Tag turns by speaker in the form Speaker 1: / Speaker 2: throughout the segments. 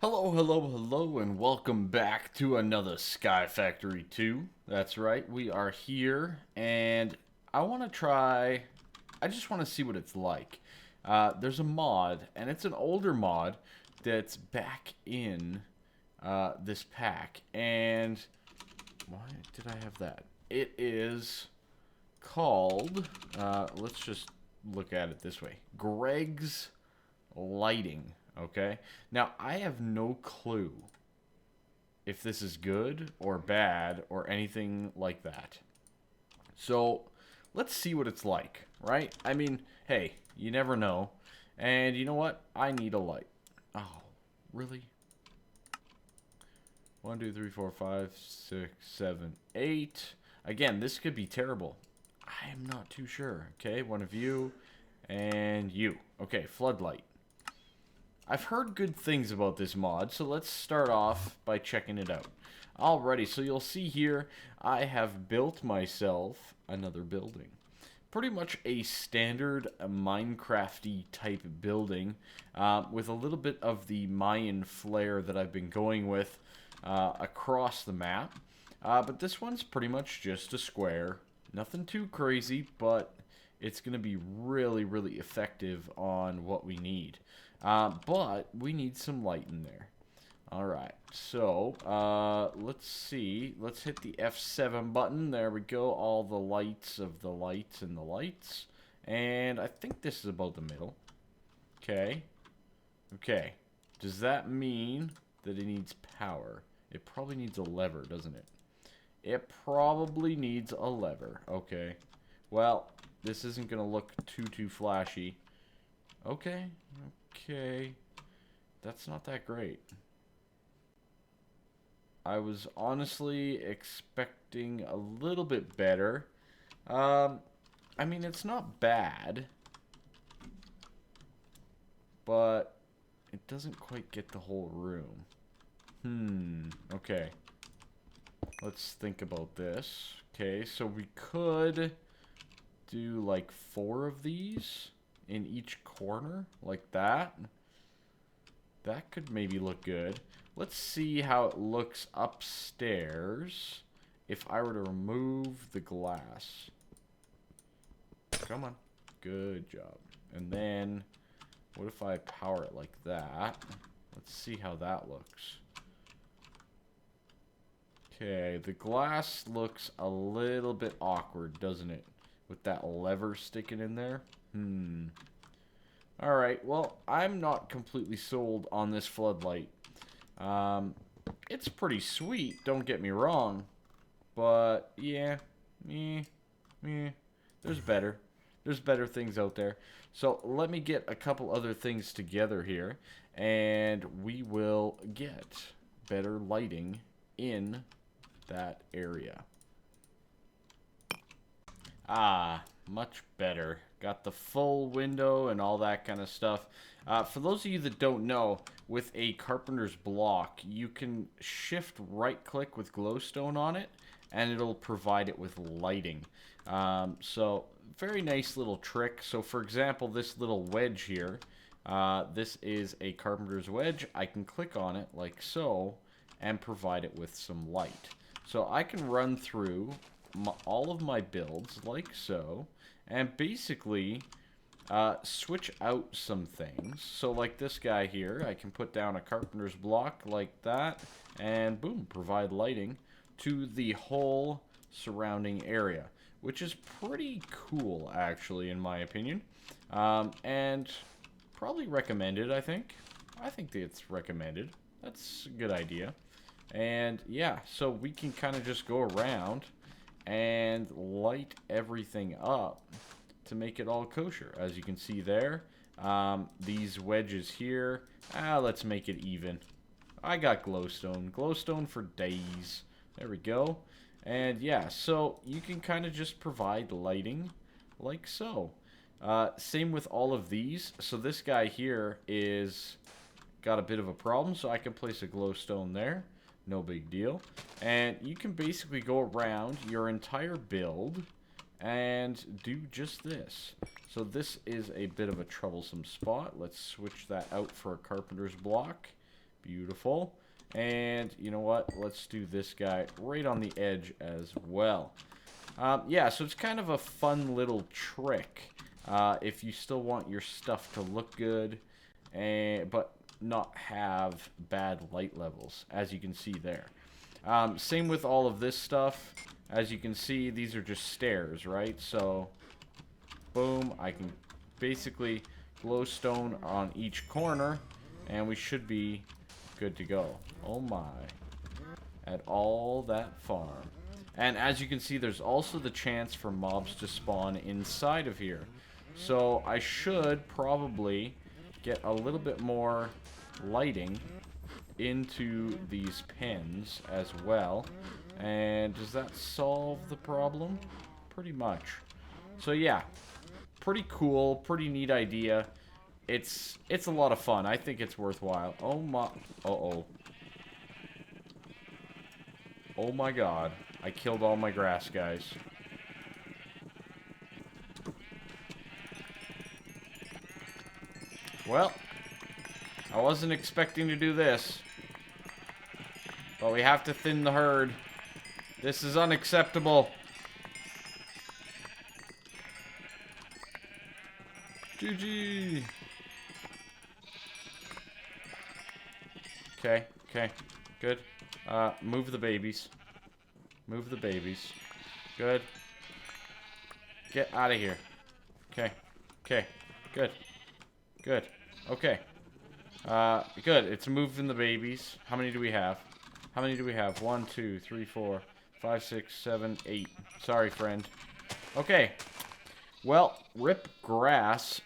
Speaker 1: Hello, hello, hello, and welcome back to another SkyFactory 2. That's right, we are here, and I want to try, I just want to see what it's like. There's a mod, and it's an older mod that's back in this pack, and why did I have that? It is called, let's just look at it this way, Greg's Lighting. Okay, now I have no clue if this is good or bad or anything like that. So let's see what it's like, right? I mean, hey, you never know. And you know what? I need a light. Oh, really? 1, 2, 3, 4, 5, 6, 7, 8. Again, this could be terrible. I am not too sure. Okay, one of you and you. Okay, floodlight. I've heard good things about this mod, so let's start off by checking it out. Alrighty, so you'll see here, I have built myself another building. Pretty much a standard Minecraft-y type building, with a little bit of the Mayan flair that I've been going with across the map. But this one's pretty much just a square. Nothing too crazy, but it's going to be really, really effective on what we need. But we need some light in there. Alright, so let's see. Let's hit the F7 button. There we go. All the lights of the lights and the lights. And I think this is about the middle. Okay. Okay. Does that mean that it needs power? It probably needs a lever, doesn't it? It probably needs a lever. Okay. Well, this isn't going to look too flashy. Okay. Okay. That's not that great. I was honestly expecting a little bit better. I mean, it's not bad, but it doesn't quite get the whole room. Okay. Let's think about this. Okay, so we could do like 4 of these in each corner, like that. That could maybe look good. Let's see how it looks upstairs if I were to remove the glass. Come on. Good job. And then, what if I power it like that? Let's see how that looks. Okay, the glass looks a little bit awkward, doesn't it? With that lever sticking in there. Alright, well, I'm not completely sold on this floodlight. It's pretty sweet, don't get me wrong. But, yeah, there's better. There's better things out there. So, let me get a couple other things together here. And we will get better lighting in that area. Ah, much better. Got the full window and all that kind of stuff. For those of you that don't know, with a carpenter's block, you can shift right click with glowstone on it, and it'll provide it with lighting. So, very nice little trick. So, for example, this little wedge here, this is a carpenter's wedge. I can click on it like so, and provide it with some light. So, I can run through all of my builds like so, and basically switch out some things. So like this guy here, I can put down a carpenter's block like that, and boom, provide lighting to the whole surrounding area, which is pretty cool actually in my opinion, and probably recommended. I think it's recommended. That's a good idea. And yeah, so we can kind of just go around and light everything up to make it all kosher. As you can see there, these wedges here, let's make it even. I got glowstone for days. There we go. And yeah, so you can kind of just provide lighting like so. Same with all of these. So this guy here is got a bit of a problem, so I can place a glowstone there. No big deal. And you can basically go around your entire build and do just this. So this is a bit of a troublesome spot. Let's switch that out for a carpenter's block. Beautiful. And you know what? Let's do this guy right on the edge as well. Yeah, so it's kind of a fun little trick if you still want your stuff to look good, but not have bad light levels, as you can see there. Same with all of this stuff. As you can see, these are just stairs, right? So, boom, I can basically glowstone on each corner, and we should be good to go. Oh my. At all that farm. And as you can see, there's also the chance for mobs to spawn inside of here. So I should probably get a little bit more lighting into these pins as well. And does that solve the problem? Pretty much. So yeah, pretty cool, pretty neat idea. It's a lot of fun. I think it's worthwhile. Oh my, uh-oh. Oh my god. I killed all my grass, guys. Well, I wasn't expecting to do this. But we have to thin the herd. This is unacceptable. GG. Okay, okay, good. Move the babies. Move the babies. Good. Get out of here. Okay, okay, good. Good, okay. Good, it's moving the babies. How many do we have? How many do we have? 1, 2, 3, 4, 5, 6, 7, 8. Sorry, friend. Okay. Well, rip grass.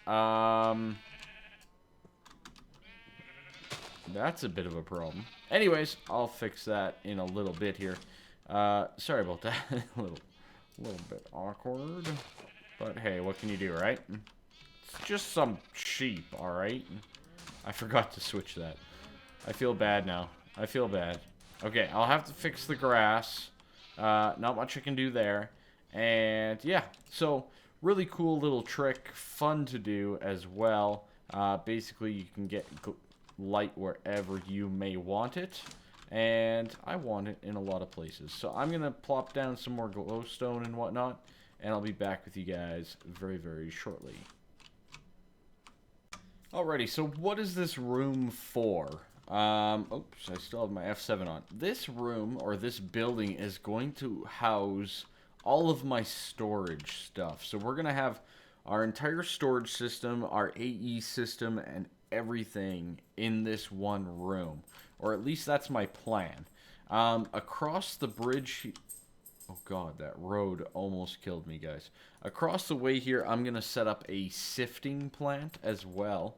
Speaker 1: That's a bit of a problem. Anyways, I'll fix that in a little bit here. Sorry about that. a little bit awkward. But hey, what can you do, right? It's just some sheep, alright? I forgot to switch that. I feel bad now. I feel bad. Okay, I'll have to fix the grass. Not much I can do there. And yeah, so really cool little trick. Fun to do as well. Basically, you can get light wherever you may want it. And I want it in a lot of places. So I'm going to plop down some more glowstone and whatnot. And I'll be back with you guys very, very shortly. Alrighty, so what is this room for? Oops, I still have my F7 on. This room, or this building, is going to house all of my storage stuff. So we're going to have our entire storage system, our AE system, and everything in this one room. Or at least that's my plan. Across the bridge... Oh god, that road almost killed me, guys. Across the way here, I'm going to set up a sifting plant as well.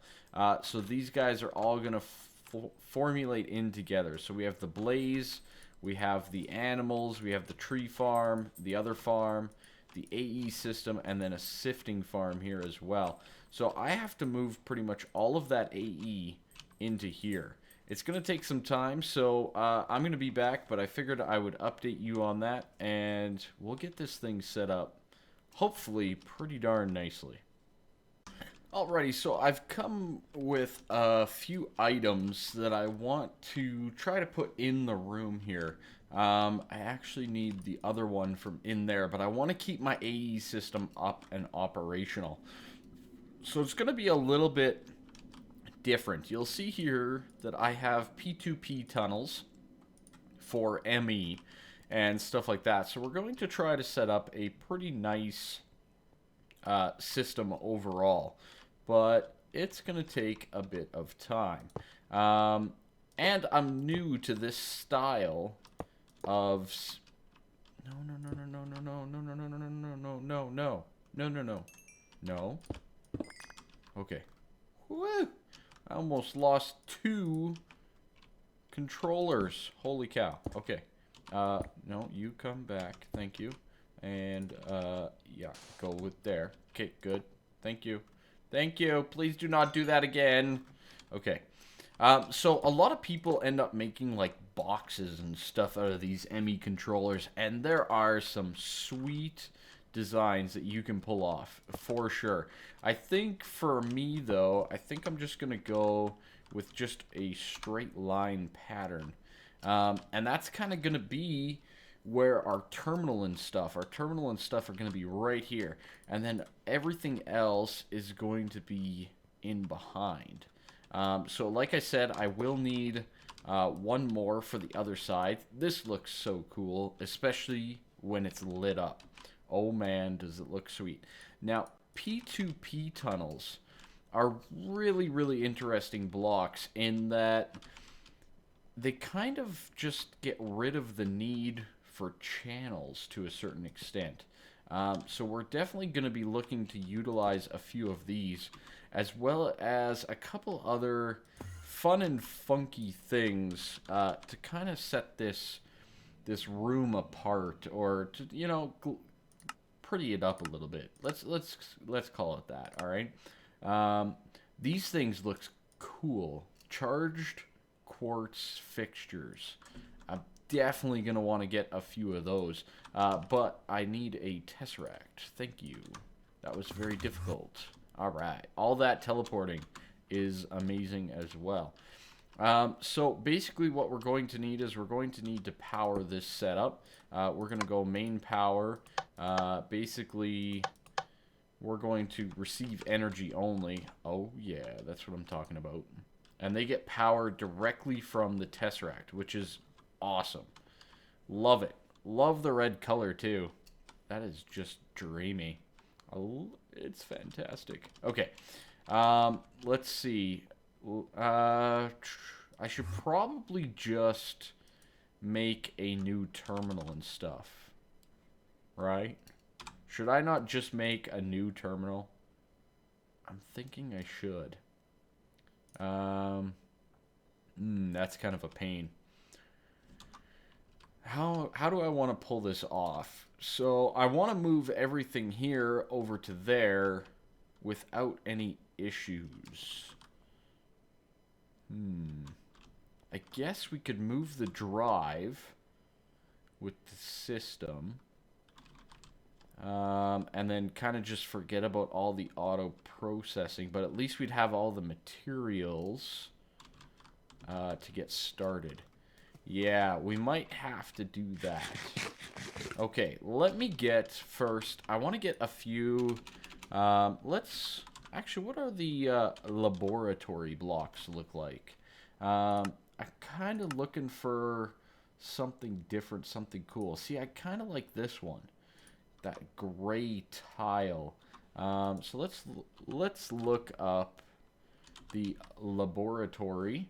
Speaker 1: So these guys are all going to formulate in together. So we have the blaze, we have the animals, we have the tree farm, the other farm, the AE system, and then a sifting farm here as well. So I have to move pretty much all of that AE into here. It's going to take some time, so I'm going to be back, but I figured I would update you on that, and we'll get this thing set up, hopefully, pretty darn nicely. Alrighty, so I've come with a few items that I want to try to put in the room here. I actually need the other one from in there, but I want to keep my AE system up and operational. So it's going to be a little bit different. You'll see here that I have P2P tunnels for ME and stuff like that. So we're going to try to set up a pretty nice system overall. But it's going to take a bit of time. And I'm new to this style of... No. Okay. Woo! I almost lost 2 controllers. Holy cow. Okay. No, you come back. Thank you. And, yeah, go with there. Okay, good. Thank you. Thank you. Please do not do that again. Okay. So a lot of people end up making, like, boxes and stuff out of these ME controllers. And there are some sweet designs that you can pull off, for sure. I think for me, though, I think I'm just going to go with just a straight line pattern. And that's kind of going to be where our terminal and stuff are going to be right here. And then everything else is going to be in behind. So like I said, I will need one more for the other side. This looks so cool, especially when it's lit up. Oh man, does it look sweet. Now, P2P tunnels are really, really interesting blocks in that they kind of just get rid of the need for channels to a certain extent. So we're definitely going to be looking to utilize a few of these, as well as a couple other fun and funky things to kind of set this room apart, or to, you know, pretty it up a little bit. Let's call it that. All right. These things look cool. Charged quartz fixtures. I'm definitely gonna want to get a few of those. But I need a tesseract. Thank you. That was very difficult. All right. All that teleporting is amazing as well. So basically what we're going to need is we're going to need to power this setup. We're going to go main power. Basically, we're going to receive energy only. Oh, yeah, that's what I'm talking about. And they get power directly from the tesseract, which is awesome. Love it. Love the red color, too. That is just dreamy. Oh, it's fantastic. Okay. Let's see. I should probably just make a new terminal and stuff. Right? Should I not just make a new terminal? I'm thinking I should. That's kind of a pain. How do I want to pull this off? So I want to move everything here over to there without any issues. I guess we could move the drive with the system. And then kind of just forget about all the auto processing, but at least we'd have all the materials to get started. Yeah, we might have to do that. Okay, let me get first, I want to get a few, actually, what are the laboratory blocks look like? I'm kind of looking for something different, something cool. See, I kind of like this one. That gray tile. So let's look up the laboratory.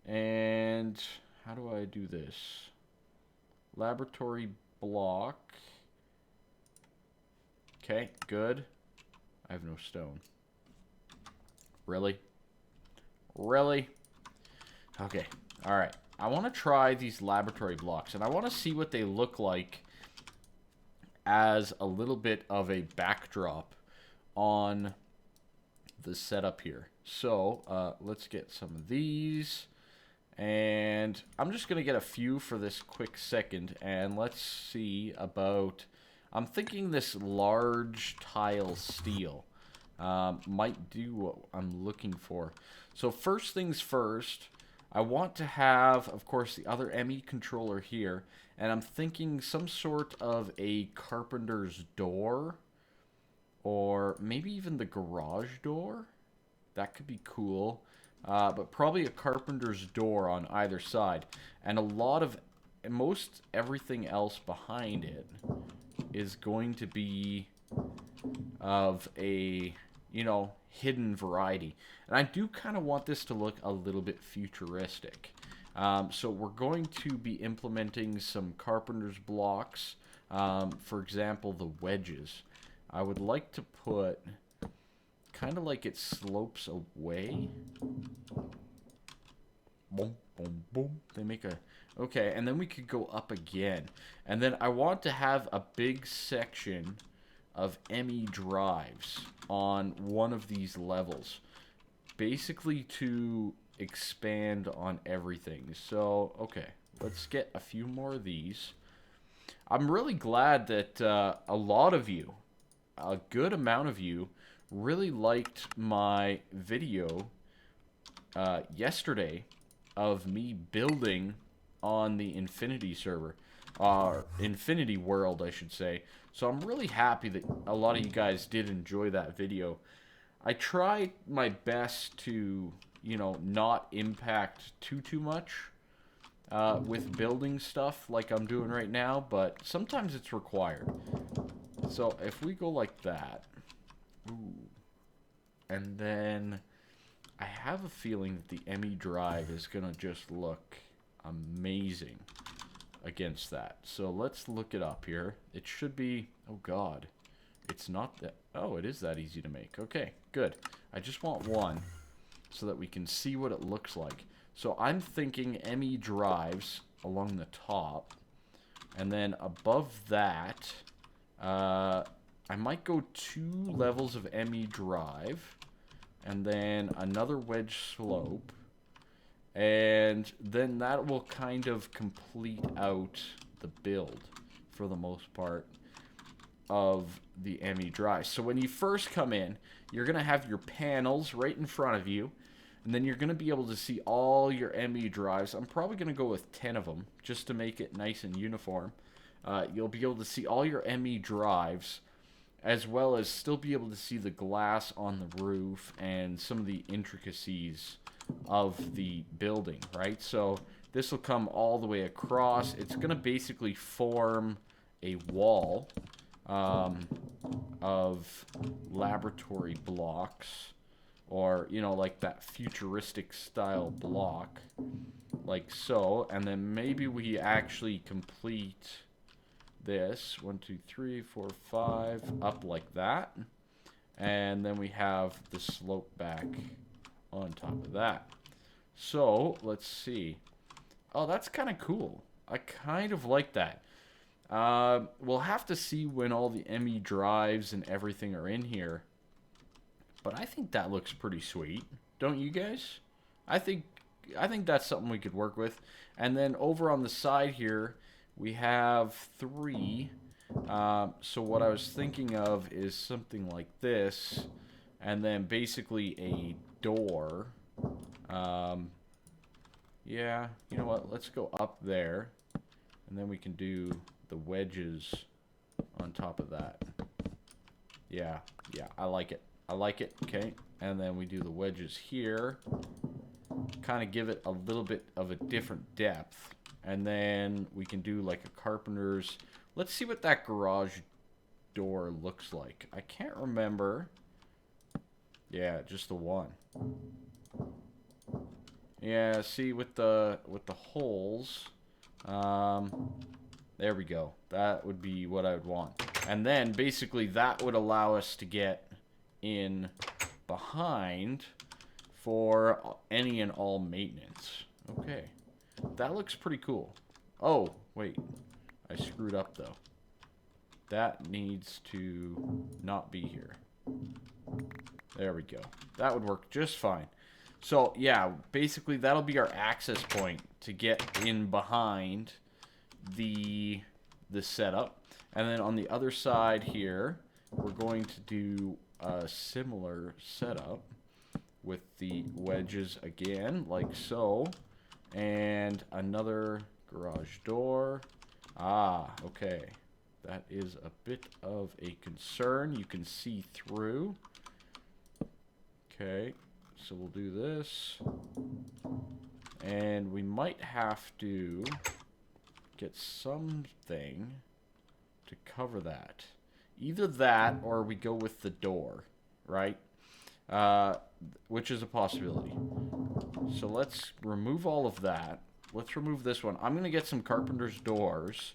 Speaker 1: And how do I do this? Laboratory block. Okay, good. I have no stone. Really? Really? Okay, alright. I want to try these laboratory blocks, and I want to see what they look like as a little bit of a backdrop on the setup here. So let's get some of these, and I'm just gonna get a few for this quick second, and let's see about, I'm thinking this large tile steel might do what I'm looking for. So first things first, I want to have, of course, the other ME controller here, and I'm thinking some sort of a carpenter's door, or maybe even the garage door. That could be cool, but probably a carpenter's door on either side. And a lot of, most everything else behind it is going to be of a, you know, hidden variety. And I do kind of want this to look a little bit futuristic. So we're going to be implementing some carpenter's blocks. For example, the wedges. I would like to put kind of like it slopes away. Boom, boom, boom. They make a... Okay, and then we could go up again. And then I want to have a big section of ME drives on one of these levels. Basically to expand on everything. So, okay, let's get a few more of these. I'm really glad that a lot of you, a good amount of you, really liked my video yesterday of me building on the Infinity server. Infinity World, I should say. So I'm really happy that a lot of you guys did enjoy that video. I tried my best to, you know, not impact too much with building stuff like I'm doing right now, but sometimes it's required. So if we go like that, ooh, and then I have a feeling that the ME drive is gonna just look amazing against that. So let's look it up here. It should be, oh god, it's not that, oh, it is that easy to make. Okay, good. I just want one so that we can see what it looks like. So I'm thinking ME drives along the top, and then above that, I might go 2 levels of ME drive, and then another wedge slope, and then that will kind of complete out the build, for the most part, of the ME drive. So when you first come in, you're going to have your panels right in front of you, and then you're going to be able to see all your ME drives. I'm probably going to go with 10 of them, just to make it nice and uniform. You'll be able to see all your ME drives, as well as still be able to see the glass on the roof and some of the intricacies of the building, right? So this will come all the way across. It's going to basically form a wall of laboratory blocks, or, you know, like that futuristic style block, like so. And then maybe we actually complete this 1 2 3 4 5 up like that, and then we have the slope back on top of that. So let's see. Oh, that's kind of cool. I kind of like that. We'll have to see when all the ME drives and everything are in here, but I think that looks pretty sweet, don't you guys? I think that's something we could work with. And then over on the side here, we have 3. So what I was thinking of is something like this, and then basically a door. Yeah, you know what? Let's go up there, and then we can do the wedges on top of that. Yeah, I like it. I like it. Okay, and then we do the wedges here. Kind of give it a little bit of a different depth. And then we can do like a carpenter's. Let's see what that garage door looks like. I can't remember. Yeah, just the one. Yeah, see with the holes. There we go. That would be what I would want. And then basically that would allow us to get in behind for any and all maintenance. Okay. That looks pretty cool. Oh, wait. I screwed up, though. That needs to not be here. There we go. That would work just fine. So, yeah, basically that'll be our access point to get in behind the setup. And then on the other side here, we're going to do a similar setup with the wedges again, like so. And another garage door. Ah, okay. That is a bit of a concern. You can see through. Okay, so we'll do this. And we might have to get something to cover that. Either that or we go with the door, right? Which is a possibility. So let's remove all of that. Let's remove this one. I'm going to get some carpenter's doors,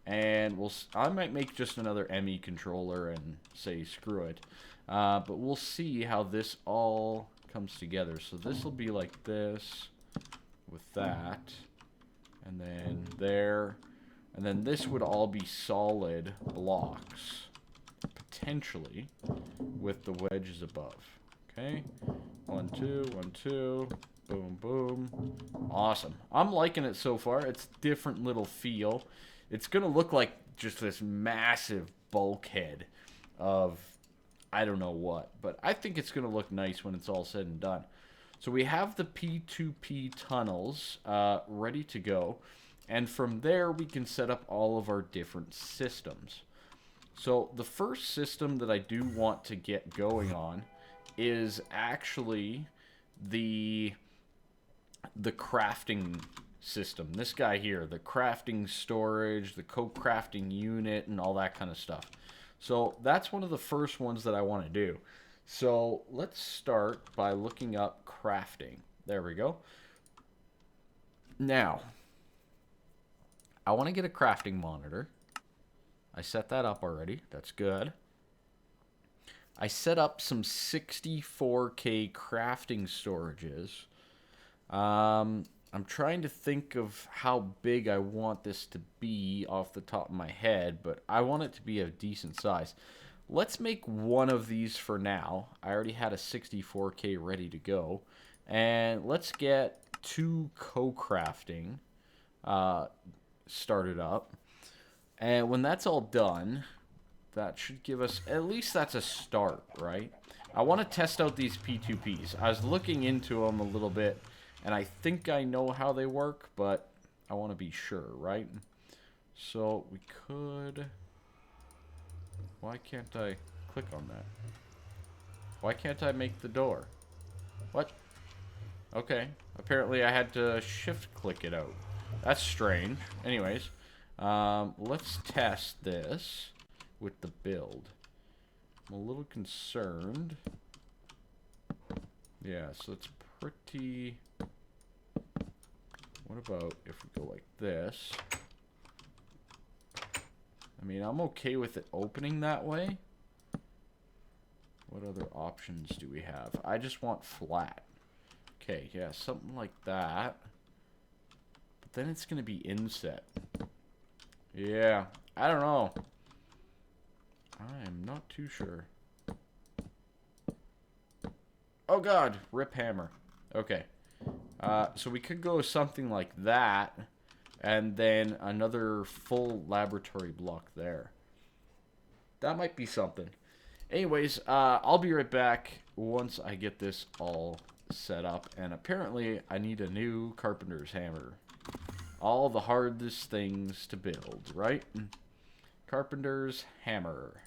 Speaker 1: and I might make just another ME controller and say screw it. But we'll see how this all comes together. So this will be like this with that, and then there, and then this would all be solid blocks, potentially, with the wedges above. Okay, 1 2 1 2, boom boom. Awesome. I'm liking it so far. It's a different little feel. It's gonna look like just this massive bulkhead of I don't know what, but I think it's gonna look nice when it's all said and done. So we have the P2P tunnels ready to go. And from there, we can set up all of our different systems. So the first system that I do want to get going on is actually the crafting system. This guy here, the crafting storage, the co-crafting unit, and all that kind of stuff. So that's one of the first ones that I want to do. So let's start by looking up crafting. There we go. Now, I want to get a crafting monitor. I set that up already. That's good. I set up some 64K crafting storages. I'm trying to think of how big I want this to be off the top of my head, but I want it to be a decent size. Let's make one of these for now. I already had a 64K ready to go. And let's get 2 co-crafting started up. And when that's all done, that should give us, at least that's a start, right? I want to test out these P2Ps. I was looking into them a little bit, and I think I know how they work, but I want to be sure, right? So we could... Why can't I click on that? Why can't I make the door? What? Okay. Apparently I had to shift click it out. That's strange. Anyways, let's test this with the build. I'm a little concerned. Yeah, so it's pretty... What about if we go like this? I mean, I'm okay with it opening that way. What other options do we have? I just want flat. Okay, yeah, something like that. But then it's going to be inset. Yeah, I don't know. I am not too sure. Oh god, rip hammer. Okay. So we could go something like that, and then another full laboratory block there. That might be something. Anyways, I'll be right back once I get this all set up. And apparently, I need a new carpenter's hammer. All the hardest things to build, right? Carpenter's hammer.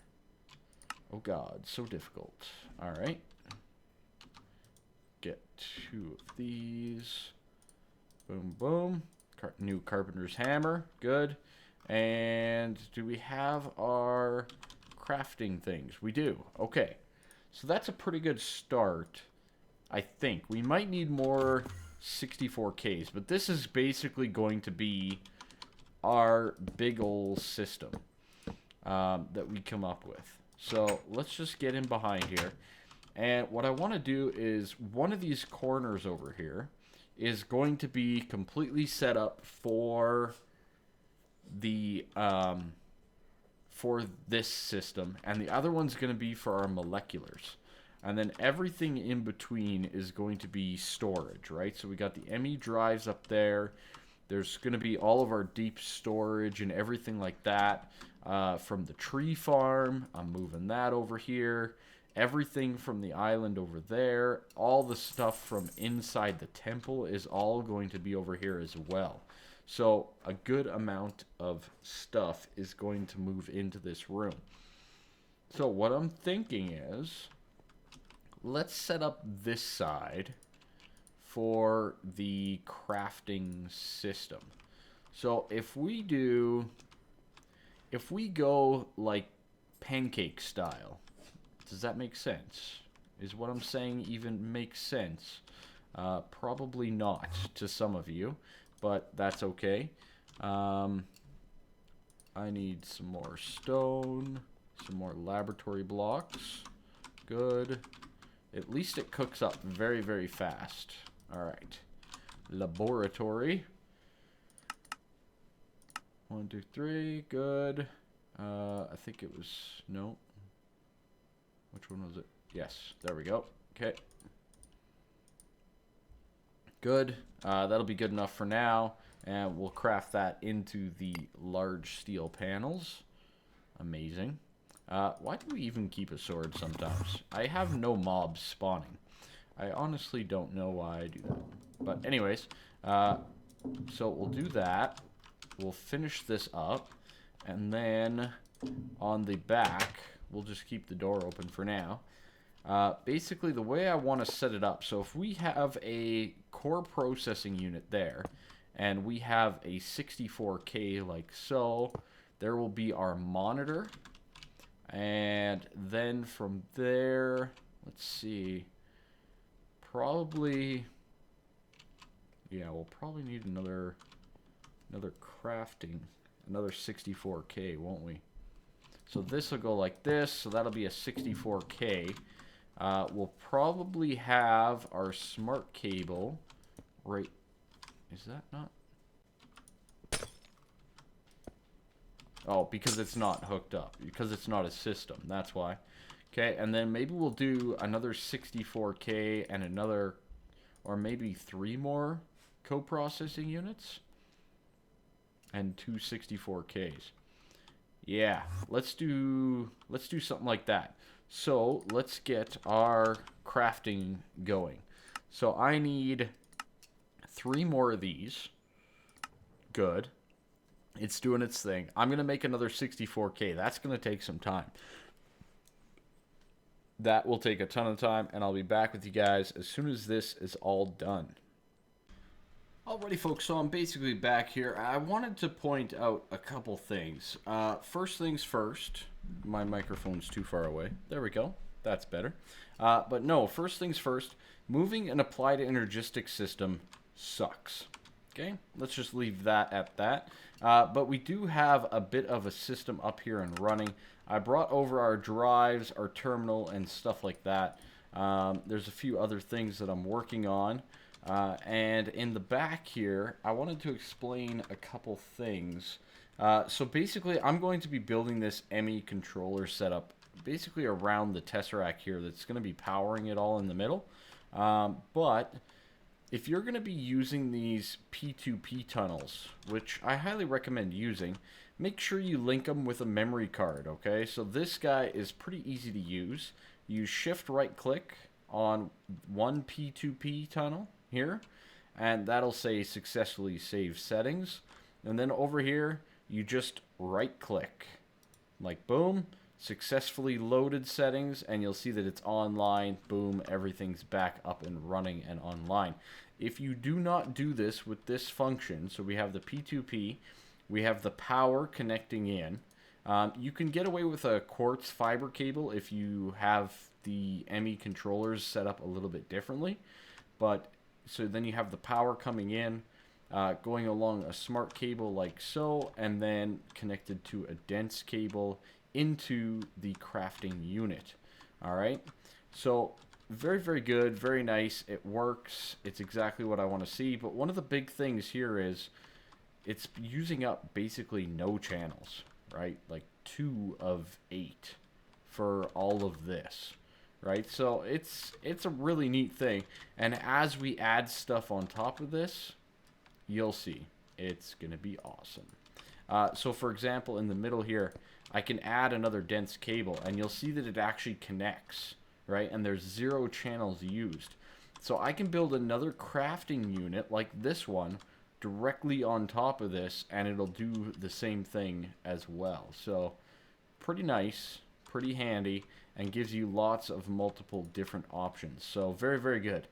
Speaker 1: Oh god, so difficult. Alright. Get 2 of these. Boom, boom. New carpenter's hammer. Good. And do we have our crafting things? We do. Okay. So that's a pretty good start, I think. We might need more 64Ks, but this is basically going to be our big ol' system that we come up with. So let's just get in behind here. And what I want to do is one of these corners over here is going to be completely set up for the for this system, and the other one's going to be for our moleculars. And then everything in between is going to be storage, right? So we got the ME drives up there. There's going to be all of our deep storage and everything like that from the tree farm. I'm moving that over here. Everything from the island over there, all the stuff from inside the temple is all going to be over here as well. So a good amount of stuff is going to move into this room. So what I'm thinking is, let's set up this side for the crafting system. So if we go like pancake style, does that make sense? Is what I'm saying even makes sense? Probably not to some of you, but that's okay. I need some more stone, some more laboratory blocks. Good. At least it cooks up very, very fast. Alright. Laboratory. 1, 2, 3. Good. I think it was... No. Which one was it? Yes. There we go. Okay. Good. That'll be good enough for now. And we'll craft that into the large steel panels. Amazing. Why do we even keep a sword sometimes? I have no mobs spawning. I honestly don't know why I do that. But anyways, so we'll do that. We'll finish this up. And then on the back, we'll just keep the door open for now. Basically, the way I want to set it up, so if we have a core processing unit there, and we have a 64K like so, there will be our monitor. And then from there, let's see, probably, yeah, we'll probably need another crafting, another 64K, won't we? So this will go like this, so that'll be a 64K. We'll probably have our smart cable right, is that not? Oh, because it's not hooked up, because it's not a system, that's why. Okay, and then maybe we'll do another 64K and another, or maybe 3 more co-processing units and 2 64Ks. Yeah, let's do something like that. So let's get our crafting going. So I need 3 more of these. Good. It's doing its thing. I'm going to make another 64K. That's going to take some time. That will take a ton of time, and I'll be back with you guys as soon as this is all done. Alrighty, folks, so I'm basically back here. I wanted to point out a couple things. First things first, my microphone's too far away. There we go. That's better. But no, first things first, moving an applied energistic system sucks. Okay, let's just leave that at that. But we do have a bit of a system up here and running. I brought over our drives, our terminal, and stuff like that. There's a few other things that I'm working on. And in the back here, I wanted to explain a couple things. So basically, I'm going to be building this ME controller setup basically around the Tesseract here that's going to be powering it all in the middle. But if you're going to be using these P2P tunnels, which I highly recommend using, make sure you link them with a memory card, okay? So this guy is pretty easy to use. You shift right click on one P2P tunnel here, and that'll say successfully save settings. And then over here, you just right click, like boom, successfully loaded settings, and you'll see that it's online. Boom, everything's back up and running and online. If you do not do this with this function, so we have the P2P, we have the power connecting in. You can get away with a quartz fiber cable if you have the ME controllers set up a little bit differently. But so then you have the power coming in, going along a smart cable like so, and then connected to a dense cable into the crafting unit. All right, so very, very good, very nice. It works. It's exactly what I want to see. But one of the big things here is it's using up basically no channels, right? Like 2 of 8 for all of this, right? So it's a really neat thing. And as we add stuff on top of this, you'll see it's going to be awesome. So for example, in the middle here, I can add another dense cable, and you'll see that it actually connects, right? And there's 0 channels used. So I can build another crafting unit like this one directly on top of this, and it'll do the same thing as well. So pretty nice, pretty handy, and gives you lots of multiple different options. So very, very good.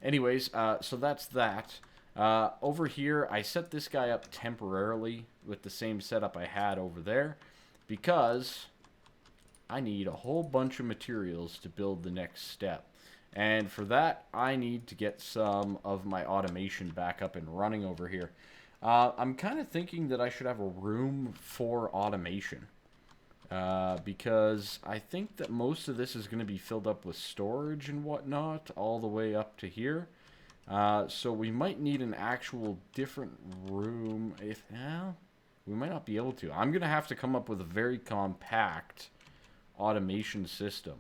Speaker 1: Anyways, so that's that. Over here, I set this guy up temporarily with the same setup I had over there because I need a whole bunch of materials to build the next step. And for that, I need to get some of my automation back up and running over here. I'm kind of thinking that I should have a room for automation. Because I think that most of this is going to be filled up with storage and whatnot all the way up to here. So we might need an actual different room. We might not be able to. I'm going to have to come up with a very compact automation system.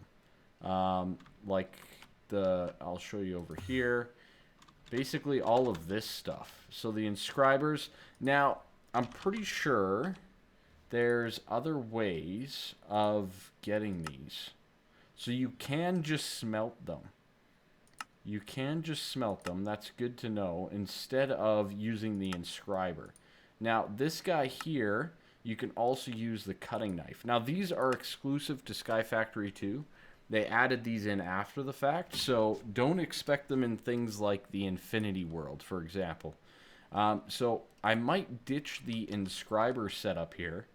Speaker 1: Like I'll show you over here. Basically all of this stuff. So the inscribers. Now, I'm pretty sure there's other ways of getting these. So you can just smelt them. you can just smelt them. That's good to know, instead of using the inscriber. Now, this guy here, you can also use the cutting knife. Now, these are exclusive to SkyFactory 2. They added these in after the fact, so don't expect them in things like the Infinity World, for example. So I might ditch the inscriber setup here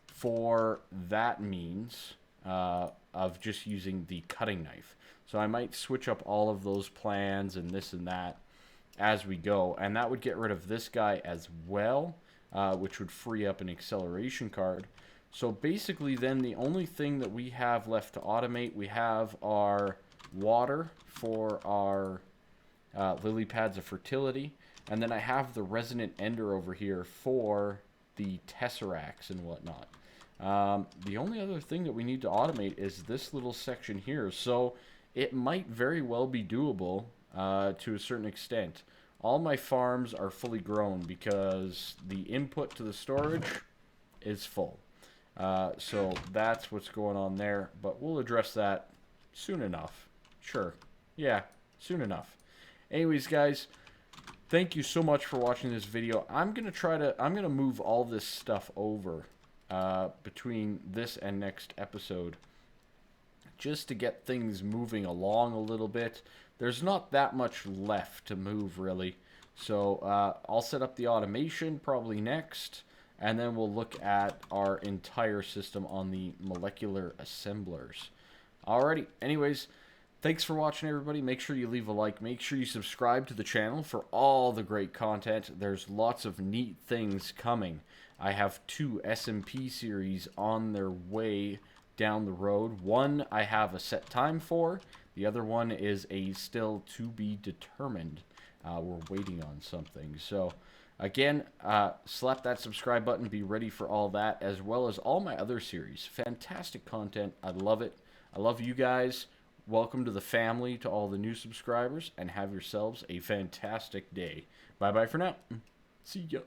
Speaker 1: for that means of just using the cutting knife. So I might switch up all of those plans and this and that as we go, and that would get rid of this guy as well, which would free up an acceleration card. So basically then the only thing that we have left to automate, we have our water for our lily pads of fertility, and then I have the resonant ender over here for the tesseracts and whatnot. The only other thing that we need to automate is this little section here, so it might very well be doable to a certain extent. All my farms are fully grown because the input to the storage is full. So that's what's going on there, but we'll address that soon enough. Sure. Yeah, soon enough. Anyways, guys, thank you so much for watching this video. I'm going to move all this stuff over between this and next episode just to get things moving along a little bit. There's not that much left to move, really. So I'll set up the automation probably next, and then we'll look at our entire system on the molecular assemblers. Alrighty, anyways, thanks for watching, everybody. Make sure you leave a like. Make sure you subscribe to the channel for all the great content. There's lots of neat things coming. I have 2 SMP series on their way down the road. One I have a set time for. The other one is a still to be determined. We're waiting on something. So, again, slap that subscribe button. Be ready for all that, as well as all my other series. Fantastic content. I love it. I love you guys. Welcome to the family, to all the new subscribers, and have yourselves a fantastic day. Bye-bye for now. See ya.